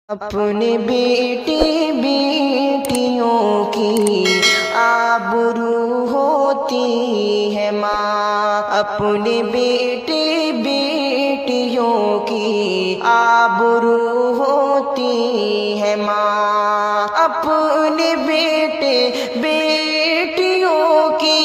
اپنے بیٹے بیٹیوں کی آبرو ہوتی ہے ماں، اپنے بیٹے بیٹیوں کی آبرو ہوتی ہے ماں، اپنے بیٹے بیٹیوں کی،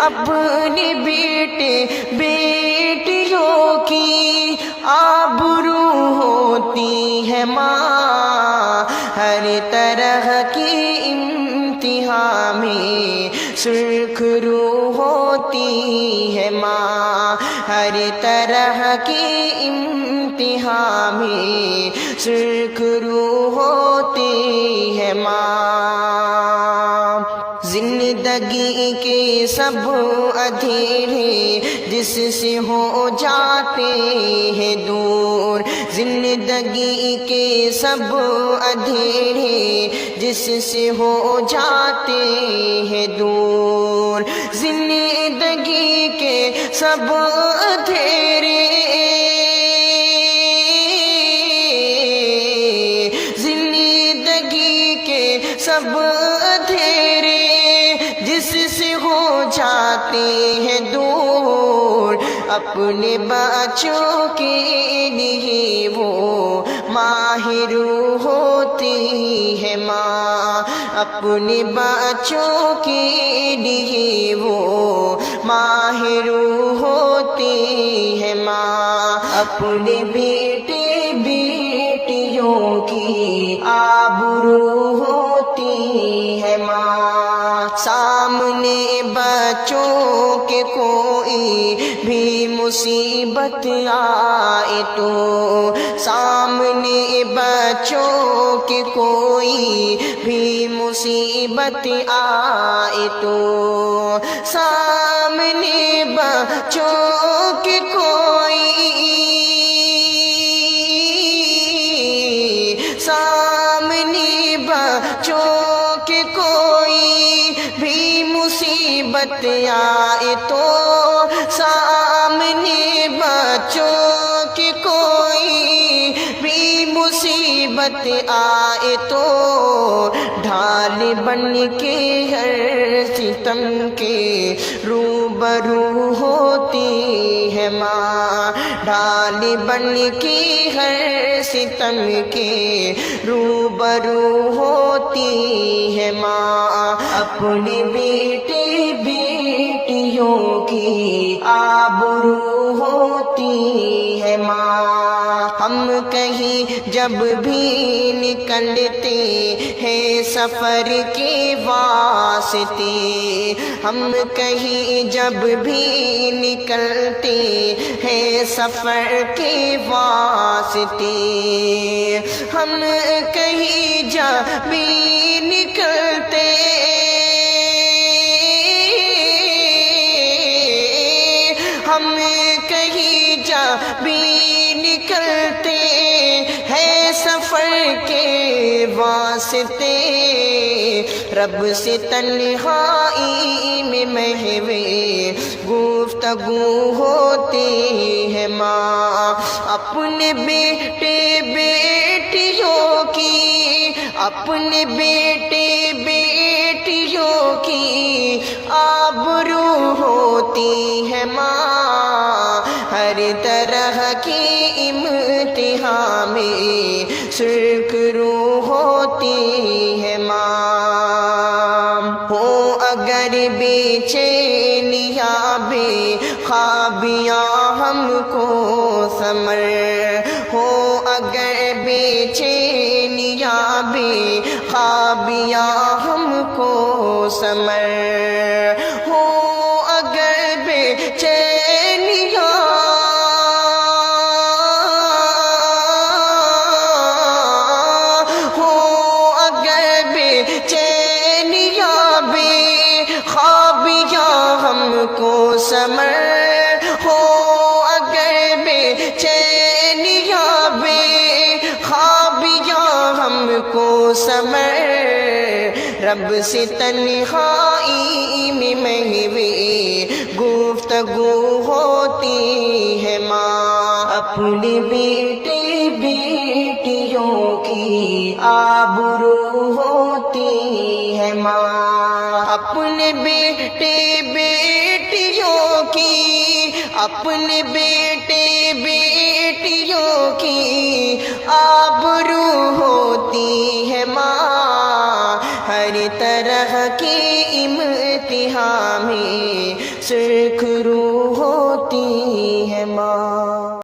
اپنے بیٹے بیٹیوں کی آبرو ہوتی ہے ماں، ہر طرح کی امتحان میں سرخرو ہوتی ہے ماں، ہر طرح کی امتحان میں سرخرو ہوتی ہے ماں۔ زندگی کے سب اندھیرے جس سے ہو جاتے ہیں دور، زندگی کے سب اندھیرے جس سے ہو جاتے ہیں دور، زندگی کے سب اندھیرے، زندگی کے سب اندھیرے جس سے ہو جاتے ہیں دور، اپنے بچوں کے لیے وہ ماہر ہوتی ہے ماں، اپنے بچوں کے لیے وہ ماہر ہوتی ہے ماں، اپنے بیٹے بیٹیوں کی آبرو ہوتی ہے ماں، سامنے بچوں کے کوئی بھی مصیبت آئے تو، سامنے بچوں کے کوئی بھی مصیبت آئے تو، سامنے بچوں کے کوئی، سامنے بچوں کے کوئی بھی مصیبت آئے تو، سامنے بچوں کی کوئی بھی مصیبت آئے تو، ڈھال بن کے ہر ستم کے روبرو ہوتی ہے ماں، ڈھال بن کے ہر ستم کے روبرو ہوتی ہے ماں، اپنے بیٹے بیٹیوں کی آبرو ہوتی ہے ماں، ہم کہیں جب بھی نکلتے ہیں سفر کے واسطے، ہم کہیں جب بھی نکلتے ہیں سفر کے واسطے، ہم کہیں جب بھی نکلتے، ہم کہیں جب بھی نکلتے ہیں سفر کے واسطے، رب سے تنہائی میں محو گفتگو ہوتی ہے ماں، اپنے بیٹے بیٹیوں کی، اپنے بیٹے بیٹیوں کی آبرو ہوتی ہے ماں، ہر طرح کی امتحان میں سرخرو ہوتی ہے ماں، ہو اگر بے چینیاں بے خوابیاں ہم کو ثمر، ہو اگر بے چینیاں بے خوابیاں ہم کو ثمر، ہو اگر بے چینیاں، ہو اگر بے چینیاں بے خوابیاں ہم کو ثمر، ہو اگر بے چینیاں بے خوابیاں ہم کو ثمر، رب سے تنہائی میں محو گفتگو ہوتی ہے ماں۔ اپنے بیٹے بیٹیوں کی آبرو ہوتی ہے ماں، اپنے بیٹے بیٹیوں کی، اپنے بیٹے بیٹیوں کی آبرو ہوتی ہے ماں، ہر طرح کی امتحان میں سرخرو ہوتی ہے ماں۔